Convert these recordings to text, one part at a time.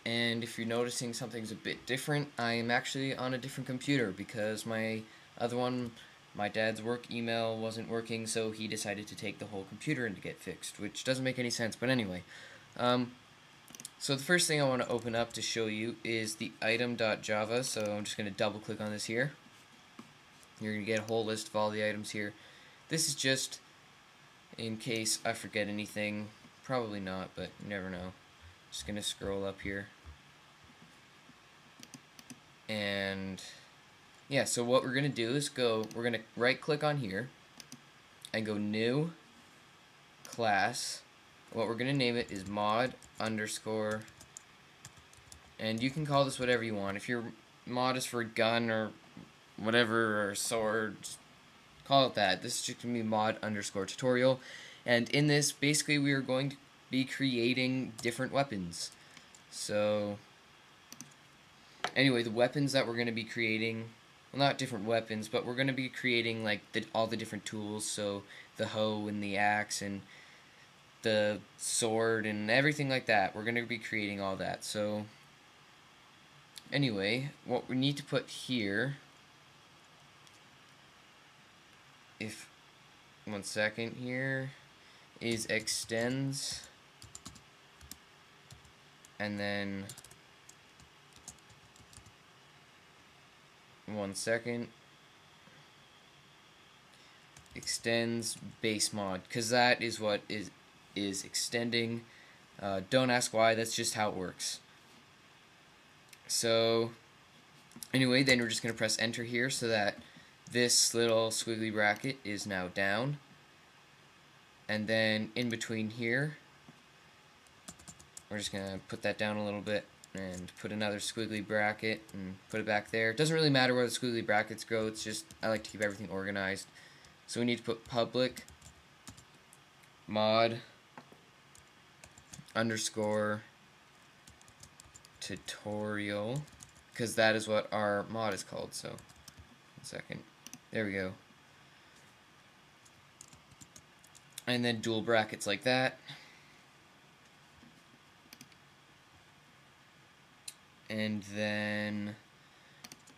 And if you're noticing something's a bit different, I am actually on a different computer because my other one, my dad's work email wasn't working, so he decided to take the whole computer in to get fixed, which doesn't make any sense, but anyway. So the first thing I want to open up to show you is the item.java, so I'm just going to double click on this here. You're going to get a whole list of all the items here. This is just in case I forget anything. Probably not, but you never know. Just going to scroll up here. And yeah, so what we're going to do is we're going to right click on here and go new class. What we're going to name it is mod underscore, and you can call this whatever you want. If your mod is for gun or whatever, or sword, call it that. This is just going to be mod underscore tutorial, and in this basically we are going to be creating different weapons. So anyway, the weapons that we're going to be creating, well, not different weapons, but we're going to be creating like all the different tools, so the hoe and the axe and the sword and everything like that. We're going to be creating all that. So anyway, what we need to put here, one second here, is extends, and then one second, extends BaseMod, because that is what is extending. Don't ask why, that's just how it works. So anyway, then we're just going to press enter here so that this little squiggly bracket is now down, and then in between here we're just going to put that down a little bit and put another squiggly bracket and put it back there. It doesn't really matter where the squiggly brackets go, it's just I like to keep everything organized. So we need to put public mod underscore tutorial, because that is what our mod is called. So 1 second, there we go, and then dual brackets like that, and then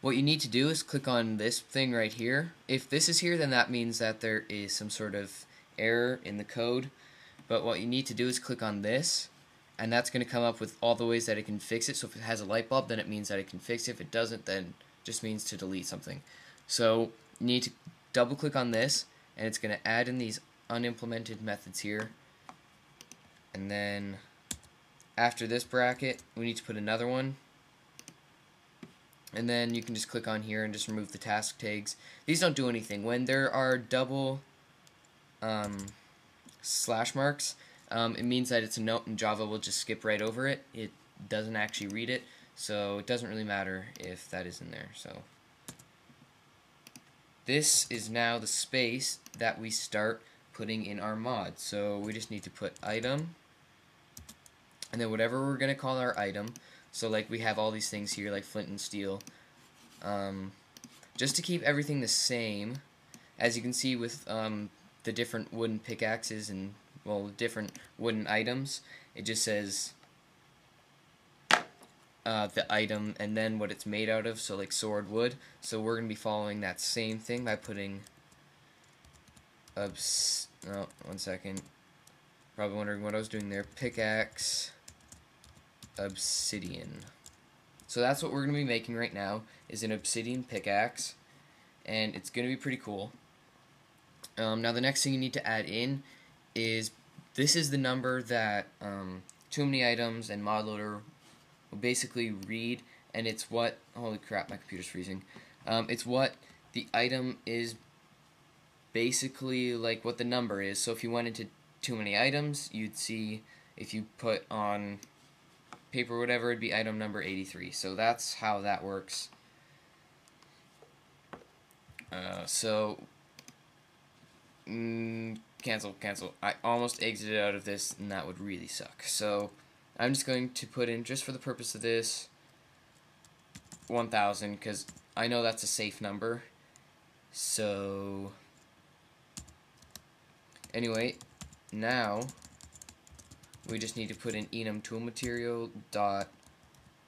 what you need to do is click on this thing right here. If this is here, then that means that there is some sort of error in the code. But what you need to do is click on this, and that's going to come up with all the ways that it can fix it. So if it has a light bulb, then it means that it can fix it. If it doesn't, then it just means to delete something. So you need to double click on this, and it's going to add in these unimplemented methods here. And then after this bracket, we need to put another one. And then you can just click on here and just remove the task tags. These don't do anything. When there are double slash marks, it means that it's a note, and Java will just skip right over it. It doesn't actually read it, so it doesn't really matter if that is in there. So this is now the space that we start putting in our mod. So we just need to put item, and then whatever we're going to call our item. So like we have all these things here like flint and steel. Just to keep everything the same, as you can see with the different wooden pickaxes and, well, different wooden items, it just says the item and then what it's made out of, so like sword, wood. So we're going to be following that same thing by putting one second, probably wondering what I was doing there, pickaxeObsidian. So that's what we're going to be making right now, is an obsidian pickaxe, and it's going to be pretty cool. Now the next thing you need to add in is, this is the number that Too Many Items and ModLoader will basically read, and it's what, holy crap, my computer's freezing, it's what the item is, basically like what the number is. So if you went into Too Many Items, you'd see, if you put on paper or whatever, it'd be item number 83. So that's how that works. Cancel. I almost exited out of this, and that would really suck. So I'm just going to put in, just for the purpose of this, 1000, because I know that's a safe number. So anyway, now we just need to put in EnumToolMaterial.OBSIDIan,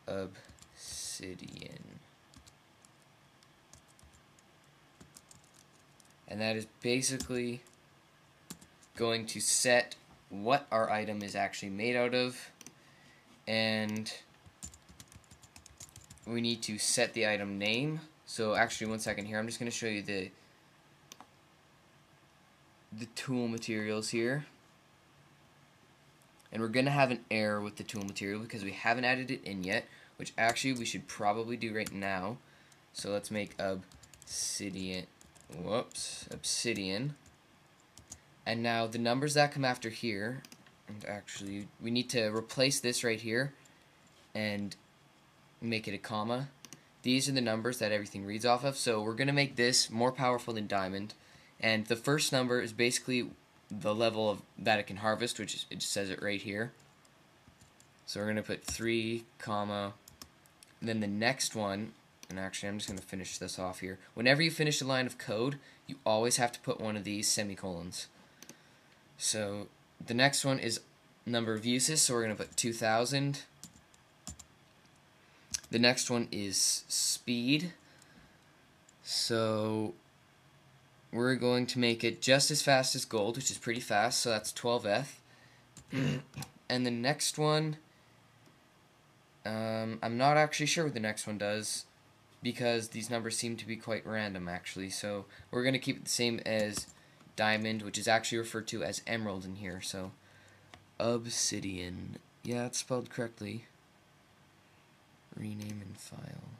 obsidian. And that is basically going to set what our item is actually made out of, and we need to set the item name. So actually, one second here, I'm just going to show you the tool materials here. And we're going to have an error with the tool material because we haven't added it in yet, which actually we should probably do right now. So let's make obsidian. And now the numbers that come after here, and actually we need to replace this right here and make it a comma. These are the numbers that everything reads off of, so we're going to make this more powerful than diamond. And the first number is basically the level of that it can harvest, which is, it just says it right here. So we're going to put 3, comma, and then the next one, and actually I'm just going to finish this off here. Whenever you finish a line of code, you always have to put one of these semicolons. So the next one is number of uses, so we're going to put 2000. The next one is speed, so we're going to make it just as fast as gold, which is pretty fast, so that's 12F. And the next one, I'm not actually sure what the next one does, because these numbers seem to be quite random actually, so we're going to keep it the same as diamond, which is actually referred to as emerald in here. So obsidian, yeah, it's spelled correctly. Rename and file.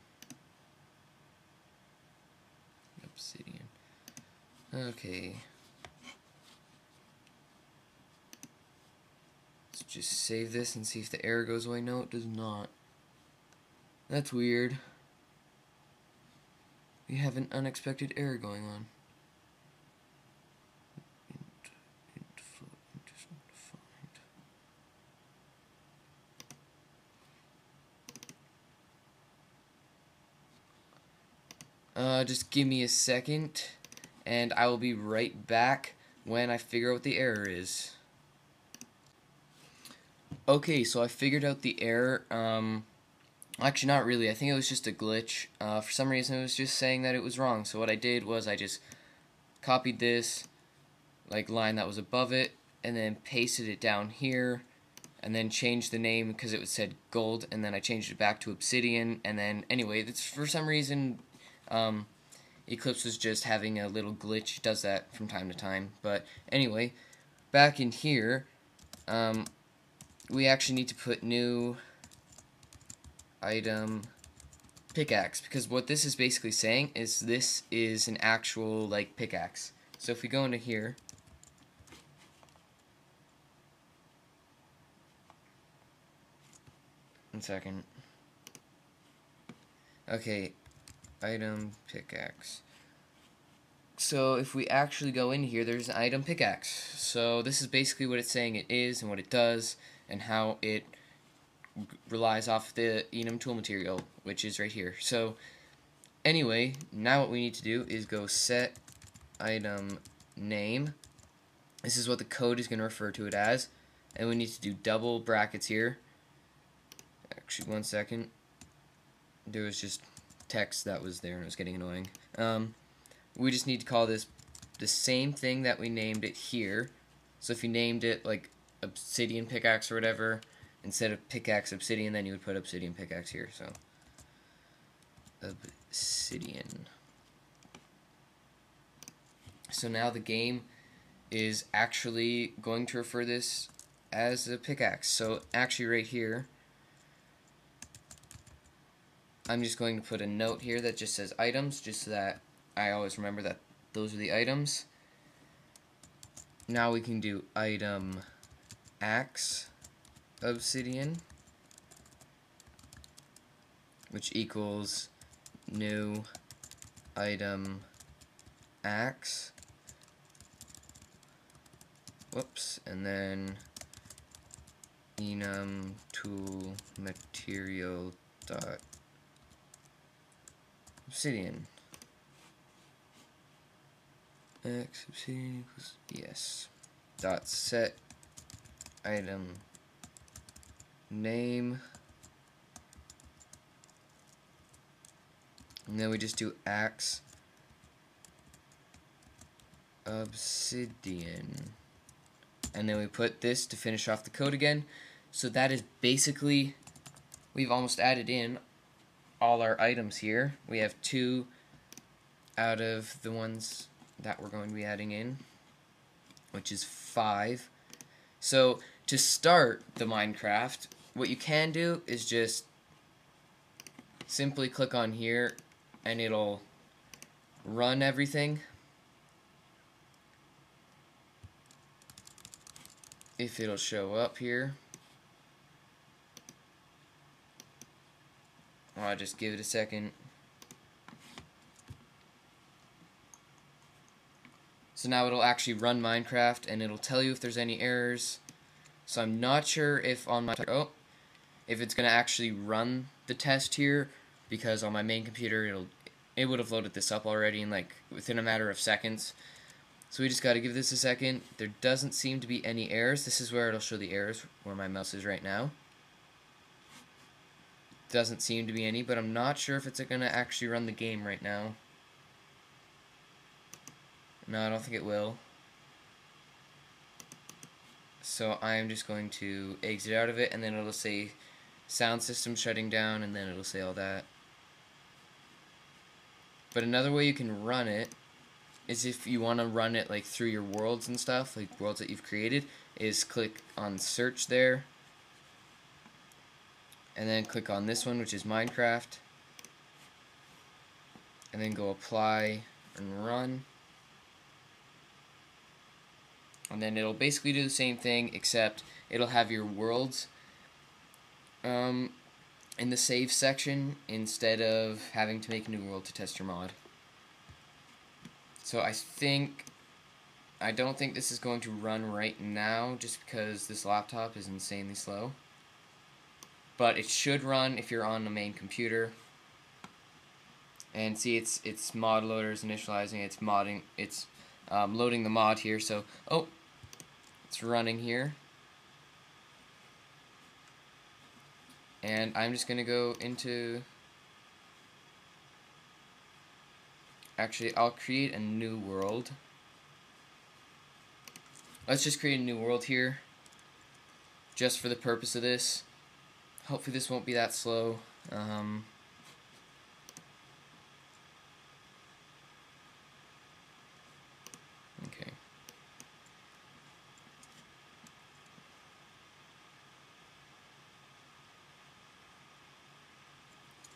Obsidian. Okay. Let's just save this and see if the error goes away. No, it does not. That's weird. We have an unexpected error going on. Just give me a second, and I will be right back when I figure out what the error is. Okay, so I figured out the error. Actually, not really. I think it was just a glitch. For some reason, it was just saying that it was wrong. So what I did was I just copied this line that was above it, and then pasted it down here, and then changed the name because it said gold, and then I changed it back to obsidian, and then anyway, it's for some reason. Eclipse was just having a little glitch. It does that from time to time. But anyway, back in here, we actually need to put new item pickaxe, because what this is basically saying is this is an actual pickaxe. So if we go into here, one second. Okay, item pickaxe. So if we actually go in here, there's an item pickaxe. So this is basically what it's saying it is and what it does and how it relies off the EnumToolMaterial, which is right here. So anyway, now what we need to do is go set item name. This is what the code is going to refer to it as, and we need to do double brackets here. Actually, one second. There was just text that was there and it was getting annoying. We just need to call this the same thing that we named it here. So if you named it obsidian pickaxe or whatever, instead of pickaxe obsidian, then you would put obsidian pickaxe here. So obsidian. So now the game is actually going to refer this as a pickaxe. So actually right here, I'm just going to put a note here that just says items, just so that I always remember that those are the items. Now we can do item axe obsidian, which equals new item axe. Whoops, and then EnumToolMaterial.OBSIDIan. X obsidian equals yes. Dot set item name And then we just do axe obsidian. And then we put this to finish off the code again. So that is basically, we've almost added in all our items here. We have 2 out of the ones that we're going to be adding in, which is 5. So to start the Minecraft, what you can do is just simply click on here and it'll run everything. If it'll show up here. I'll just give it a second. So now it'll actually run Minecraft and it'll tell you if there's any errors. So I'm not sure if on my if it's gonna actually run the test here, because on my main computer it would have loaded this up already in like within a matter of seconds. So we just got to give this a second. There doesn't seem to be any errors. This is where it'll show the errors, where my mouse is right now. Doesn't seem to be any, but I'm not sure if it's going to actually run the game right now. No, I don't think it will. So I'm just going to exit out of it, and then it'll say sound system shutting down, and then it'll say all that. But another way you can run it is if you want to run it like through your worlds and stuff, like worlds that you've created, is click on search there, and then click on this one, which is Minecraft, and then go apply and run, and then it'll basically do the same thing, except it'll have your worlds in the save section instead of having to make a new world to test your mod. So I don't think this is going to run right now, just because this laptop is insanely slow. But it should run if you're on the main computer. And see, it's mod loader is initializing, it's modding, it's loading the mod here. So it's running here. And I'm just gonna go into. Actually, I'll create a new world. Let's just create a new world here, just for the purpose of this. Hopefully this won't be that slow. Okay.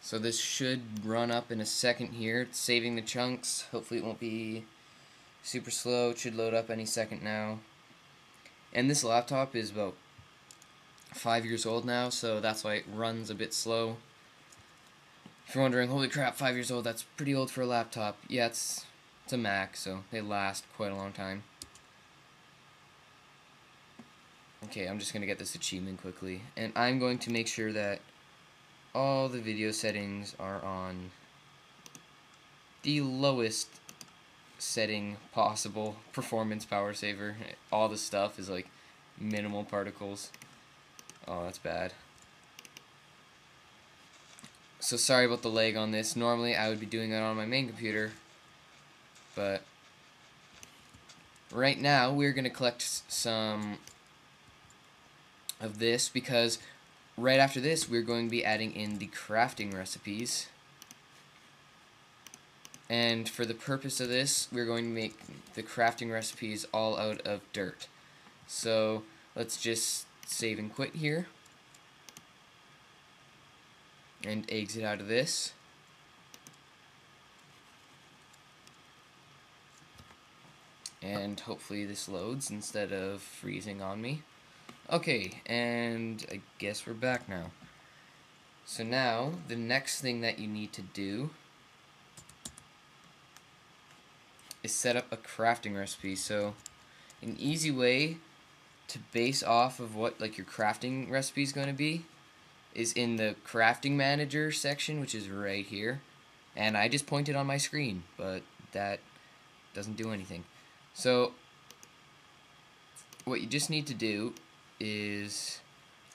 So this should run up in a second here. It's saving the chunks. Hopefully it won't be super slow. It should load up any second now. And this laptop is about 5 years old now, so that's why it runs a bit slow. If you're wondering, holy crap, 5 years old, that's pretty old for a laptop. Yeah, it's a Mac, so they last quite a long time. Okay, I'm just going to get this achievement quickly. And I'm going to make sure that all the video settings are on the lowest setting possible. Performance, power saver, all the stuff is like minimal particles. Oh, that's bad. So sorry about the lag on this. Normally I would be doing it on my main computer, but right now we're going to collect some of this, because right after this we're going to be adding in the crafting recipes. And for the purpose of this, we're going to make the crafting recipes all out of dirt. So let's just save and quit here and exit out of this. And hopefully this loads instead of freezing on me. Okay, and I guess we're back now. So now, the next thing that you need to do is set up a crafting recipe. So, an easy way to base off of what like your crafting recipe is going to be is in the crafting manager section, which is right here. And I just pointed on my screen, but that doesn't do anything. So, what you just need to do is,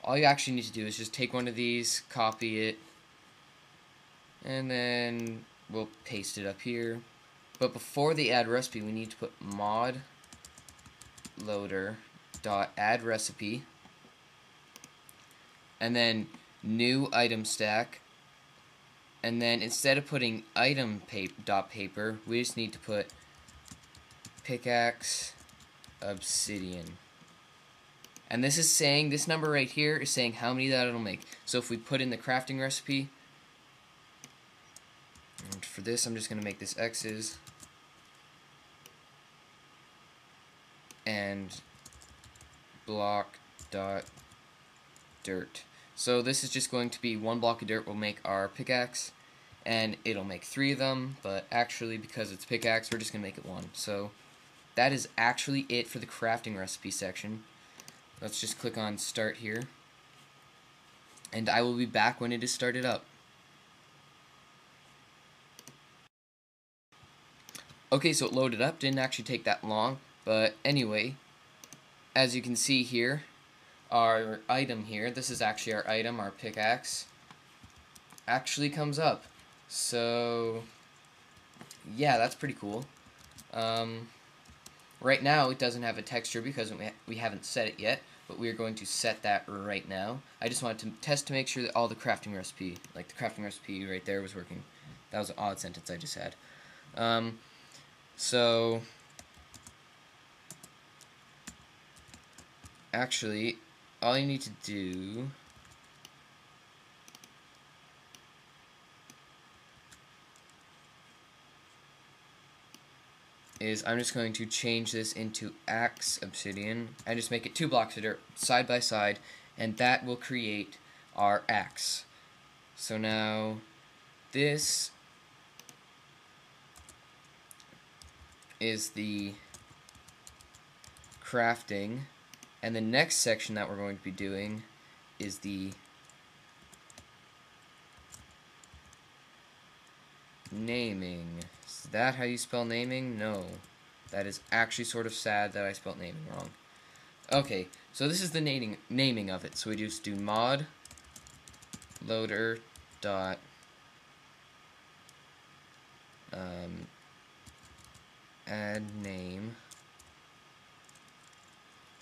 all you actually need to do is just take one of these, copy it, and then we'll paste it up here. But before the add recipe, we need to put mod loader dot add recipe, and then new item stack, and then instead of putting item dot paper, we just need to put pickaxeObsidian. And this is saying, this number right here is saying how many that it'll make. So if we put in the crafting recipe, and for this I'm just going to make this X's, and block dot dirt. So this is just going to be 1 block of dirt will make our pickaxe, and it'll make 3 of them, but actually because it's pickaxe we're just going to make it 1. So that is actually it for the crafting recipe section. Let's just click on start here, and I will be back when it is started up. Okay, so it loaded up, didn't actually take that long, but anyway, as you can see here, our item here, this is actually our item, our pickaxe, actually comes up. So yeah, that's pretty cool. Right now it doesn't have a texture because we haven't set it yet, but we are going to set that right now. I just wanted to test to make sure that all the crafting recipe, like the crafting recipe right there, was working. That was an odd sentence I just had. So actually, all you need to do is I'm just going to change this into axe obsidian and just make it 2 blocks of dirt side by side, and that will create our axe. So now this is the crafting, and the next section that we're going to be doing is the naming. Is that how you spell naming? No. That is actually sort of sad that I spelled naming wrong. Okay, so this is the naming of it. So we just do mod loader dot add name,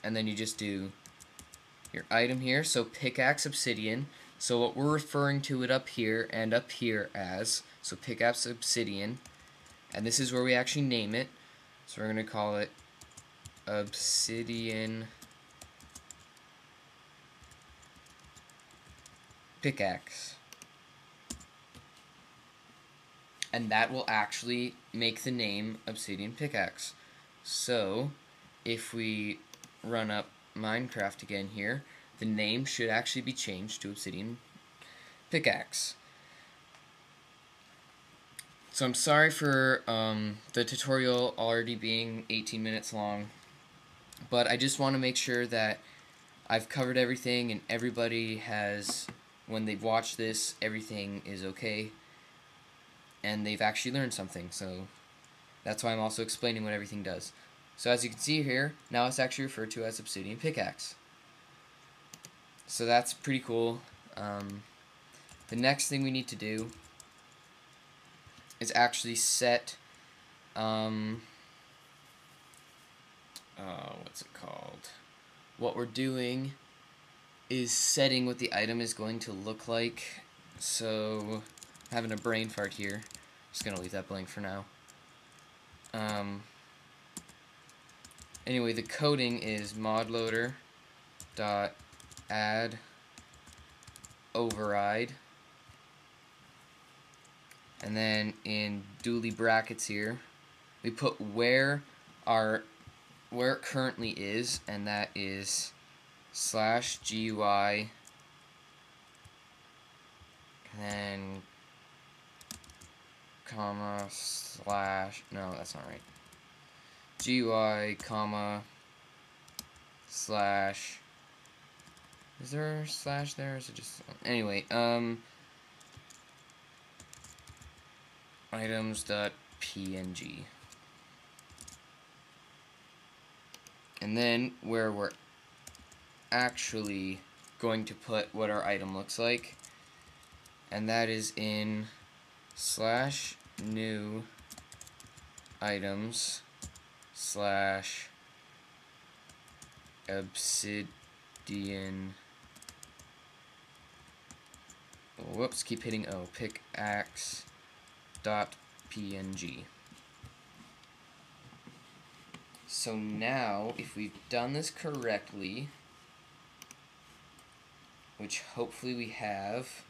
and then you just do your item here, so pickaxe obsidian. So what we're referring to it up here and up here as, so pickaxe obsidian, and this is where we actually name it. So we're going to call it obsidian pickaxe, and that will actually make the name obsidian pickaxe. So if we run up Minecraft again here, the name should actually be changed to obsidian pickaxe. So I'm sorry for the tutorial already being 18 minutes long, but I just want to make sure that I've covered everything and everybody has, when they've watched this, everything is okay and they've actually learned something. So that's why I'm also explaining what everything does. So as you can see here, now it's actually referred to as obsidian pickaxe. So that's pretty cool. The next thing we need to do is actually set what's it called? What we're doing is setting what the item is going to look like. So I'm having a brain fart here. Just gonna leave that blank for now. Anyway, the coding is modloader dot add override, and then in dually brackets here we put where it currently is, and that is /GUI, and then comma slash, no, that's not right, GUI comma slash, is there a slash there, or is it just, anyway, items.png. And then where we're actually going to put what our item looks like, and that is in new items slash obsidian. Whoops, keep hitting O. Pickaxe.png. So now, if we've done this correctly, which hopefully we have,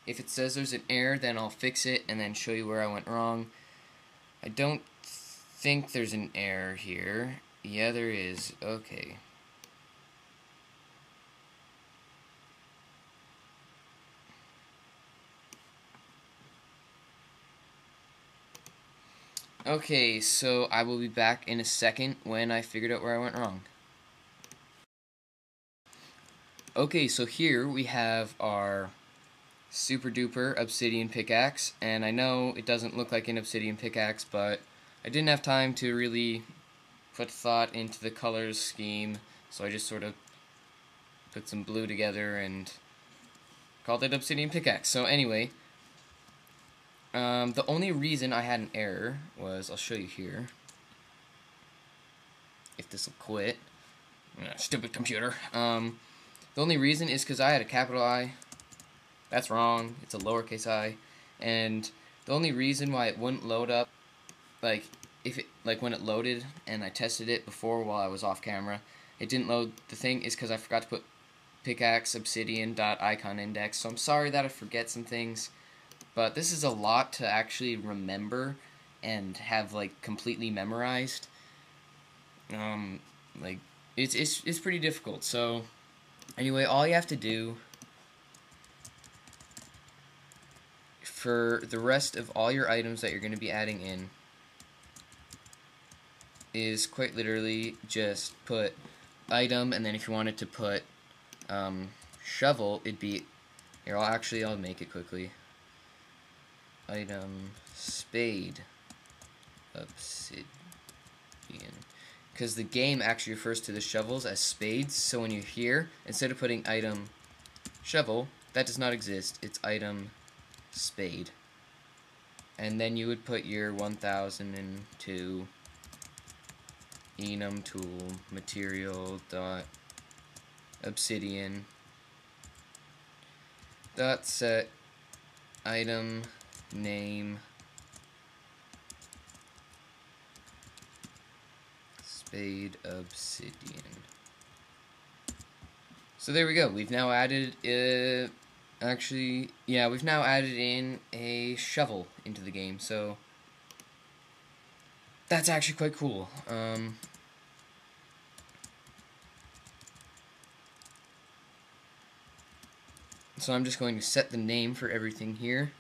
if it says there's an error, then I'll fix it and then show you where I went wrong. I don't think there's an error here. Yeah, there is. Okay. Okay, so I will be back in a second when I figured out where I went wrong. Okay, so here we have our super duper obsidian pickaxe, and I know it doesn't look like an obsidian pickaxe, but I didn't have time to really put thought into the colors scheme, so I just sort of put some blue together and called it obsidian pickaxe. So anyway, the only reason I had an error was, I'll show you here, if this will quit. Stupid computer. The only reason is because I had a capital I. That's wrong. It's a lowercase I. And the only reason why it wouldn't load up, like when it loaded and I tested it before while I was off camera, it didn't load the thing, is because I forgot to put pickaxeObsidian.icon index. So I'm sorry that I forget some things, but this is a lot to actually remember and have like completely memorized. Like it's pretty difficult. So anyway, all you have to do for the rest of all your items that you're going to be adding in is quite literally just put item, and then if you wanted to put shovel, it'd be here. I'll make it quickly. Item spade obsidian, because the game actually refers to the shovels as spades. So when you're here, instead of putting item shovel, that does not exist. It's item spade, and then you would put your 1002 EnumToolMaterial.OBSIDIAN set item name spade obsidian. So there we go. We've now added we've now added in a shovel into the game. So that's actually quite cool. So I'm just going to set the name for everything here.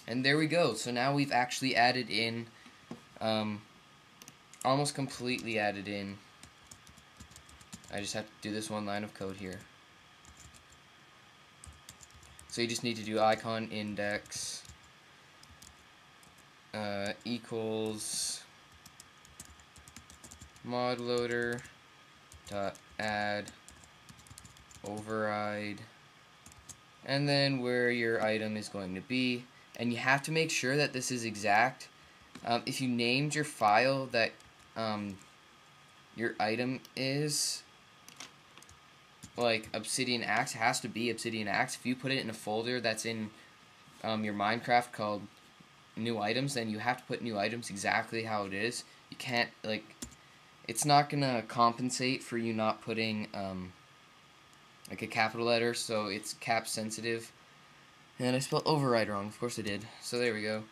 And there we go. So now we've actually added in, almost completely added in. I just have to do this one line of code here. So you just need to do icon index equals mod loader dot add override, and then where your item is going to be. And you have to make sure that this is exact. If you named your file that your item is like Obsidian Axe, it has to be Obsidian Axe. If you put it in a folder that's in your Minecraft called new items, then you have to put new items exactly how it is. You can't, like, it's not gonna compensate for you not putting like a capital letter, so it's cap sensitive. And I spelled override wrong, of course I did. So there we go.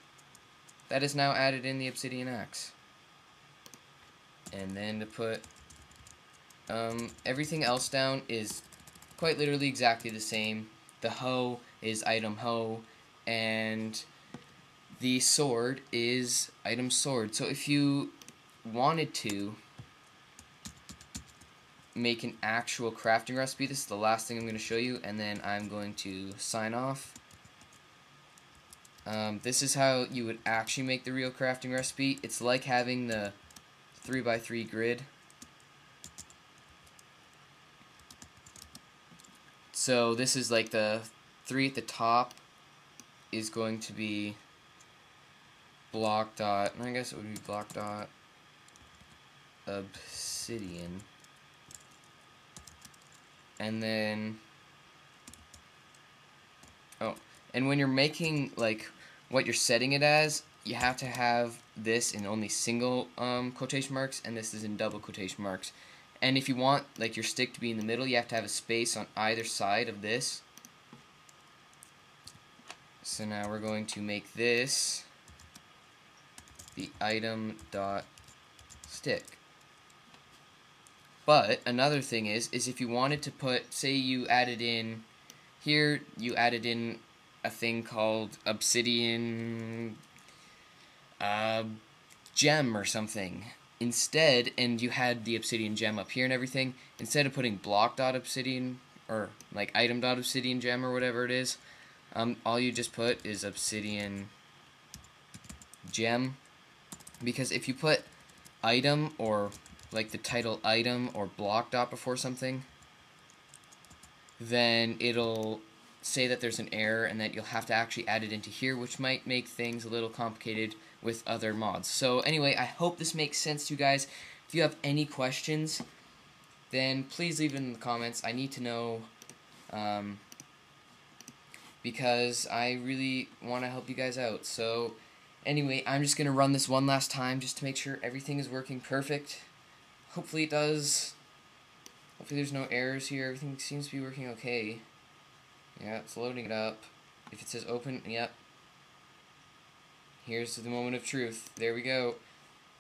That is now added in the Obsidian Axe. And then to put everything else down is quite literally exactly the same. The hoe is item hoe, and the sword is item sword. So if you wanted to make an actual crafting recipe, this is the last thing I'm going to show you, and then I'm going to sign off. This is how you would actually make the real crafting recipe. It's like having the 3x3 grid. So this is like the 3 at the top is going to be block dot, I guess it would be block dot obsidian, and then and when you're making like what you're setting it as, you have to have this in only single quotation marks, and this is in double quotation marks. And if you want like your stick to be in the middle, you have to have a space on either side of this. So now we're going to make this the item.stick. But another thing is if you wanted to put, say you added in here, you added in a thing called obsidian gem or something instead, and you had the obsidian gem up here and everything, instead of putting block.obsidian or like item.obsidian gem or whatever it is, all you just put is obsidian gem, because if you put item or like the title item or block dot before something, then it'll say that there's an error and that you'll have to actually add it into here, which might make things a little complicated with other mods. So anyway, I hope this makes sense to you guys. If you have any questions, then please leave it in the comments. I need to know, because I really want to help you guys out. So anyway, I'm just going to run this one last time just to make sure everything is working perfect. Hopefully it does. Hopefully there's no errors here. Everything seems to be working okay. Yeah, it's loading it up. If it says open, yep. Here's the moment of truth. There we go.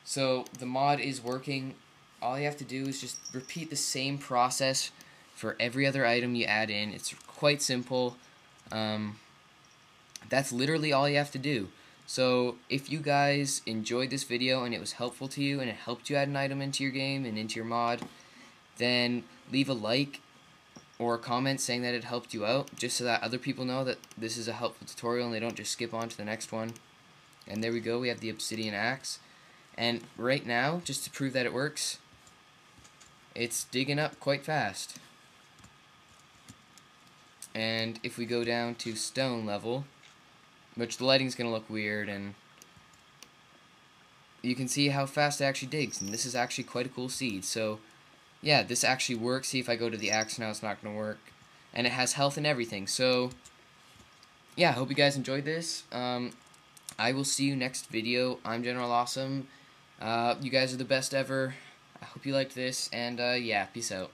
So the mod is working. All you have to do is just repeat the same process for every other item you add in. It's quite simple. That's literally all you have to do. So if you guys enjoyed this video and it was helpful to you and it helped you add an item into your game and into your mod, then leave a like or a comment saying that it helped you out, just so that other people know that this is a helpful tutorial and they don't just skip on to the next one. And there we go, we have the obsidian axe. And right now, just to prove that it works, it's digging up quite fast. And if we go down to stone level, which the lighting's going to look weird, and you can see how fast it actually digs, and this is actually quite a cool seed. So yeah, this actually works. See, if I go to the axe now, it's not going to work. And it has health and everything. So yeah, I hope you guys enjoyed this. I will see you next video. I'm General Awesome. You guys are the best ever. I hope you liked this, and yeah, peace out.